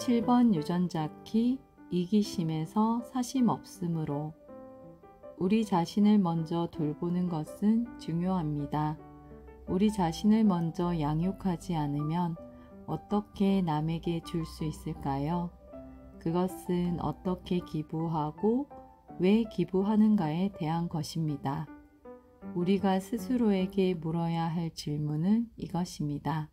27번 유전자 키 이기심에서 사심 없음으로. 우리 자신을 먼저 돌보는 것은 중요합니다. 우리 자신을 먼저 양육하지 않으면 어떻게 남에게 줄 수 있을까요? 그것은 어떻게 기부하고 왜 기부하는가에 대한 것입니다. 우리가 스스로에게 물어야 할 질문은 이것입니다.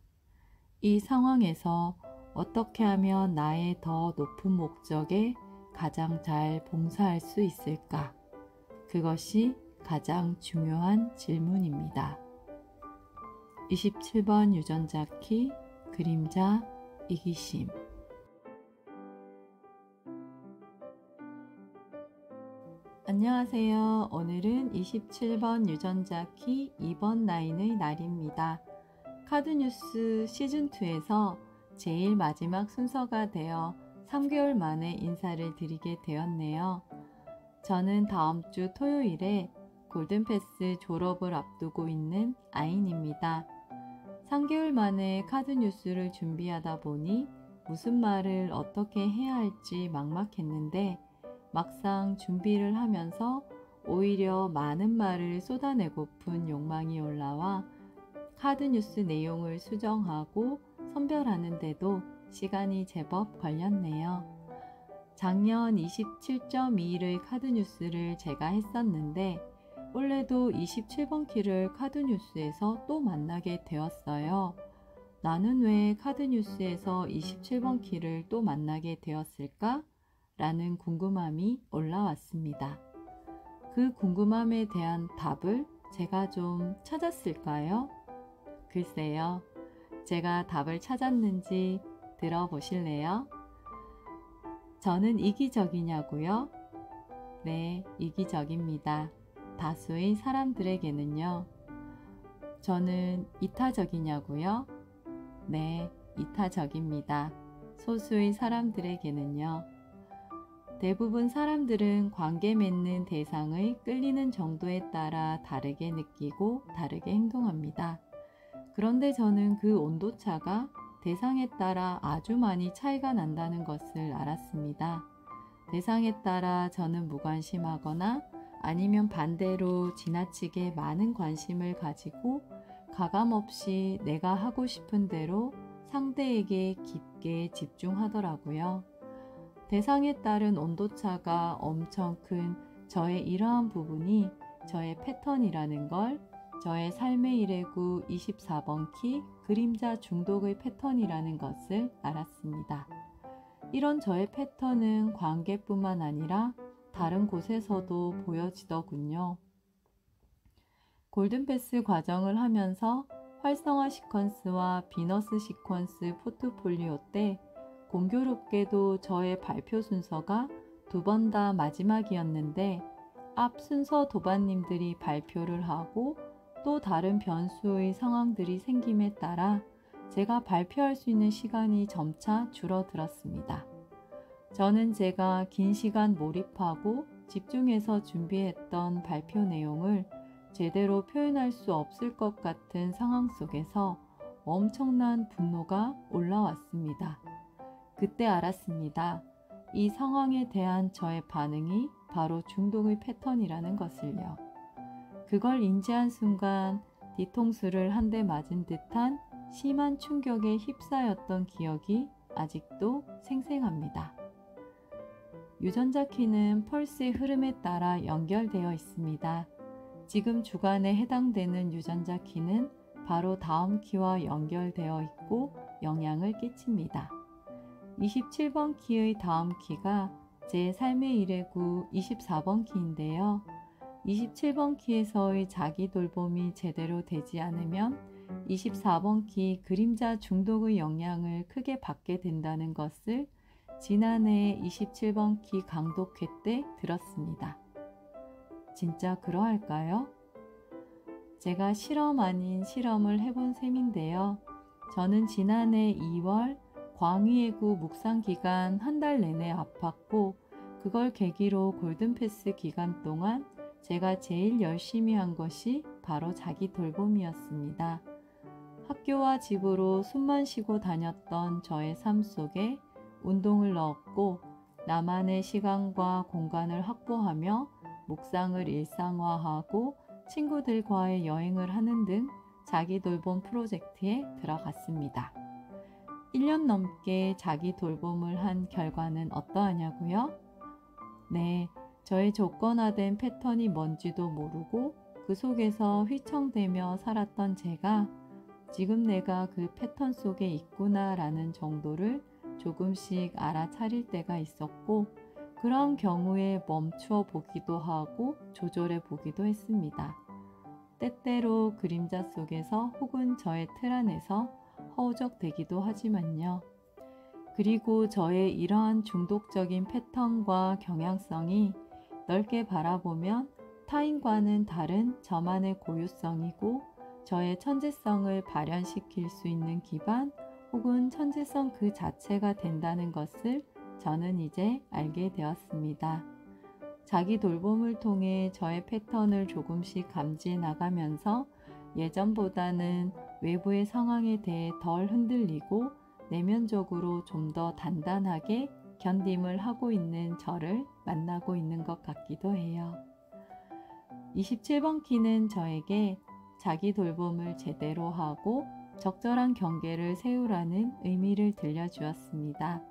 이 상황에서 어떻게 하면 나의 더 높은 목적에 가장 잘 봉사할 수 있을까? 그것이 가장 중요한 질문입니다. 27번 유전자 키 그림자 이기심. 안녕하세요. 오늘은 27번 유전자 키 2번 라인의 날입니다. 카드뉴스 시즌2에서 제일 마지막 순서가 되어 3개월 만에 인사를 드리게 되었네요. 저는 다음 주 토요일에 골든패스 졸업을 앞두고 있는 아인입니다. 3개월 만에 카드뉴스를 준비하다 보니 무슨 말을 어떻게 해야 할지 막막했는데 막상 준비를 하면서 오히려 많은 말을 쏟아내고픈 욕망이 올라와 카드뉴스 내용을 수정하고 선별하는데도 시간이 제법 걸렸네요. 작년 27.21의 카드뉴스를 제가 했었는데 올해도 27번 키를 카드뉴스에서 또 만나게 되었어요. 나는 왜 카드뉴스에서 27번 키를 또 만나게 되었을까? 라는 궁금함이 올라왔습니다. 그 궁금함에 대한 답을 제가 좀 찾았을까요? 글쎄요. 제가 답을 찾았는지 들어보실래요? 저는 이기적이냐고요? 네, 이기적입니다. 다수의 사람들에게는요. 저는 이타적이냐고요? 네, 이타적입니다. 소수의 사람들에게는요. 대부분 사람들은 관계 맺는 대상의 끌리는 정도에 따라 다르게 느끼고 다르게 행동합니다. 그런데 저는 그 온도차가 대상에 따라 아주 많이 차이가 난다는 것을 알았습니다. 대상에 따라 저는 무관심하거나 아니면 반대로 지나치게 많은 관심을 가지고 가감없이 내가 하고 싶은 대로 상대에게 깊게 집중하더라고요. 대상에 따른 온도차가 엄청 큰 저의 이러한 부분이 저의 패턴이라는 걸, 저의 삶의 일회구 24번 키 그림자 중독의 패턴이라는 것을 알았습니다. 이런 저의 패턴은 관계뿐만 아니라 다른 곳에서도 보여지더군요. 골든패스 과정을 하면서 활성화 시퀀스와 비너스 시퀀스 포트폴리오 때 공교롭게도 저의 발표 순서가 2번 다 마지막이었는데 앞 순서 도반님들이 발표를 하고 또 다른 변수의 상황들이 생김에 따라 제가 발표할 수 있는 시간이 점차 줄어들었습니다. 저는 제가 긴 시간 몰입하고 집중해서 준비했던 발표 내용을 제대로 표현할 수 없을 것 같은 상황 속에서 엄청난 분노가 올라왔습니다. 그때 알았습니다. 이 상황에 대한 저의 반응이 바로 중독의 패턴이라는 것을요. 그걸 인지한 순간 뒤통수를 한 대 맞은 듯한 심한 충격에 휩싸였던 기억이 아직도 생생합니다. 유전자 키는 펄스의 흐름에 따라 연결되어 있습니다. 지금 주간에 해당되는 유전자 키는 바로 다음 키와 연결되어 있고 영향을 끼칩니다. 27번 키의 다음 키가 제 삶의 일회구 24번 키인데요. 27번 키에서의 자기 돌봄이 제대로 되지 않으면 24번 키 그림자 중독의 영향을 크게 받게 된다는 것을 지난해 27번 키 강독회 때 들었습니다. 진짜 그러할까요? 제가 실험 아닌 실험을 해본 셈인데요. 저는 지난해 2월 광위해구 묵상 기간 한 달 내내 아팠고 그걸 계기로 골든패스 기간 동안 제가 제일 열심히 한 것이 바로 자기 돌봄이었습니다. 학교와 집으로 숨만 쉬고 다녔던 저의 삶 속에 운동을 넣었고 나만의 시간과 공간을 확보하며 묵상을 일상화하고 친구들과의 여행을 하는 등 자기 돌봄 프로젝트에 들어갔습니다. 1년 넘게 자기 돌봄을 한 결과는 어떠하냐고요? 네, 저의 조건화된 패턴이 뭔지도 모르고 그 속에서 휘청대며 살았던 제가 지금 내가 그 패턴 속에 있구나라는 정도를 조금씩 알아차릴 때가 있었고, 그런 경우에 멈추어 보기도 하고 조절해 보기도 했습니다. 때때로 그림자 속에서 혹은 저의 틀 안에서 허우적대기도 하지만요. 그리고 저의 이러한 중독적인 패턴과 경향성이 넓게 바라보면 타인과는 다른 저만의 고유성이고 저의 천재성을 발현시킬 수 있는 기반 혹은 천재성 그 자체가 된다는 것을 저는 이제 알게 되었습니다. 자기 돌봄을 통해 저의 패턴을 조금씩 감지해 나가면서 예전보다는 외부의 상황에 대해 덜 흔들리고 내면적으로 좀 더 단단하게 견딤을 하고 있는 저를 만나고 있는 것 같기도 해요. 27번 키는 저에게 자기 돌봄을 제대로 하고 적절한 경계를 세우라는 의미를 들려주었습니다.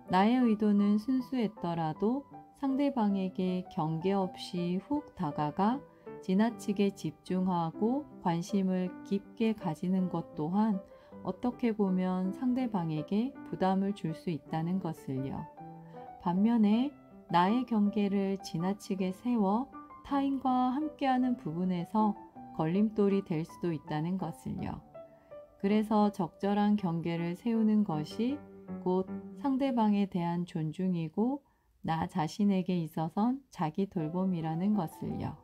나의 의도는 순수했더라도 상대방에게 경계 없이 훅 다가가 지나치게 집중하고 관심을 깊게 가지는 것 또한 어떻게 보면 상대방에게 부담을 줄 수 있다는 것을요. 반면에 나의 경계를 지나치게 세워 타인과 함께하는 부분에서 걸림돌이 될 수도 있다는 것을요. 그래서 적절한 경계를 세우는 것이 곧 상대방에 대한 존중이고 나 자신에게 있어선 자기 돌봄이라는 것을요.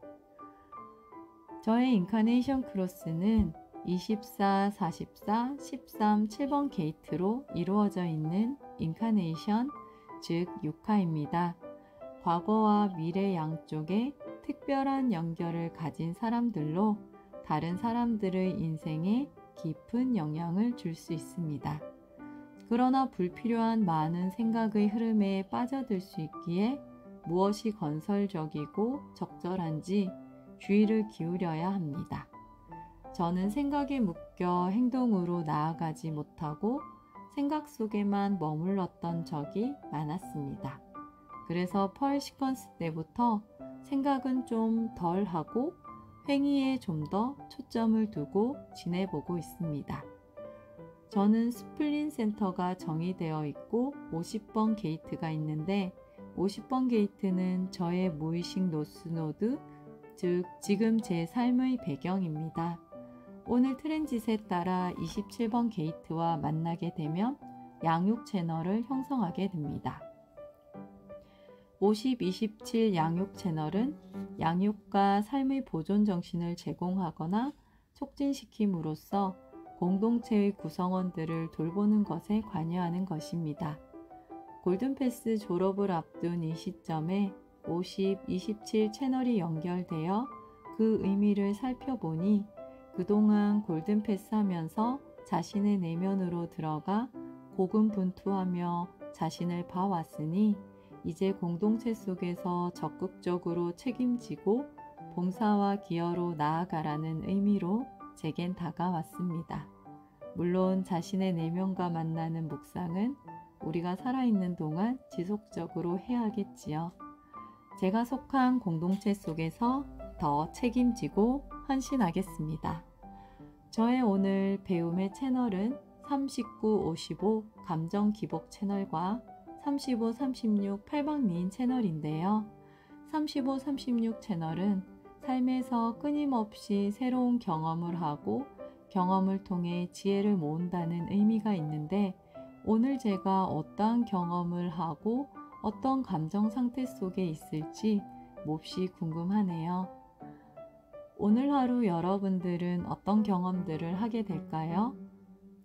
저의 인카네이션 크로스는 24, 44, 13, 7번 게이트로 이루어져 있는 인카네이션, 즉 육화입니다. 과거와 미래 양쪽에 특별한 연결을 가진 사람들로 다른 사람들의 인생에 깊은 영향을 줄 수 있습니다. 그러나 불필요한 많은 생각의 흐름에 빠져들 수 있기에 무엇이 건설적이고 적절한지 주의를 기울여야 합니다. 저는 생각에 묶여 행동으로 나아가지 못하고 생각 속에만 머물렀던 적이 많았습니다. 그래서 펄 시퀀스 때부터 생각은 좀 덜 하고 행위에 좀 더 초점을 두고 지내보고 있습니다. 저는 스플린 센터가 정의되어 있고 50번 게이트가 있는데 50번 게이트는 저의 무의식 노스노드, 즉 지금 제 삶의 배경입니다. 오늘 트랜짓에 따라 27번 게이트와 만나게 되면 양육 채널을 형성하게 됩니다. 50, 27 양육 채널은 양육과 삶의 보존 정신을 제공하거나 촉진시킴으로써 공동체의 구성원들을 돌보는 것에 관여하는 것입니다. 골든패스 졸업을 앞둔 이 시점에 50, 27 채널이 연결되어 그 의미를 살펴보니 그동안 골든패스 하면서 자신의 내면으로 들어가 고군분투하며 자신을 봐왔으니 이제 공동체 속에서 적극적으로 책임지고 봉사와 기여로 나아가라는 의미로 제겐 다가왔습니다. 물론 자신의 내면과 만나는 묵상은 우리가 살아있는 동안 지속적으로 해야겠지요. 제가 속한 공동체 속에서 더 책임지고 헌신하겠습니다. 저의 오늘 배움의 채널은 39, 55 감정 기복 채널과 35, 36 팔방미인 채널인데요. 35, 36 채널은 삶에서 끊임없이 새로운 경험을 하고 경험을 통해 지혜를 모은다는 의미가 있는데 오늘 제가 어떠한 경험을 하고 어떤 감정 상태 속에 있을지 몹시 궁금하네요. 오늘 하루 여러분들은 어떤 경험들을 하게 될까요?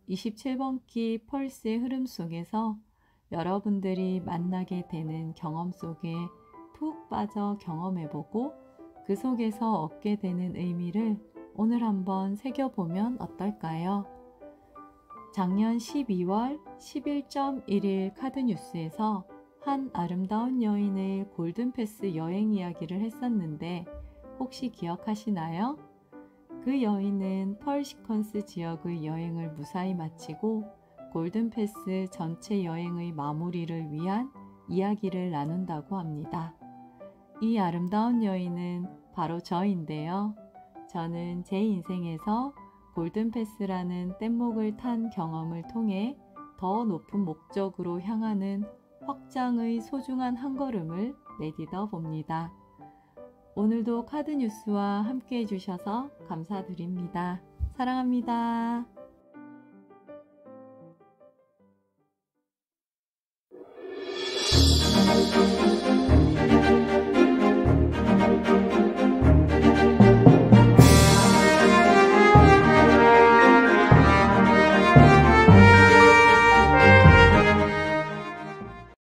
27번 키 펄스의 흐름 속에서 여러분들이 만나게 되는 경험 속에 푹 빠져 경험해보고 그 속에서 얻게 되는 의미를 오늘 한번 새겨보면 어떨까요? 작년 12월 11.1일 카드뉴스에서 한 아름다운 여인의 골든패스 여행 이야기를 했었는데 혹시 기억하시나요? 그 여인은 펄 시퀀스 지역의 여행을 무사히 마치고 골든패스 전체 여행의 마무리를 위한 이야기를 나눈다고 합니다. 이 아름다운 여인은 바로 저인데요. 저는 제 인생에서 골든패스라는 뗏목을 탄 경험을 통해 더 높은 목적으로 향하는 확장의 소중한 한 걸음을 내딛어 봅니다. 오늘도 카드뉴스와 함께 해주셔서 감사드립니다. 사랑합니다.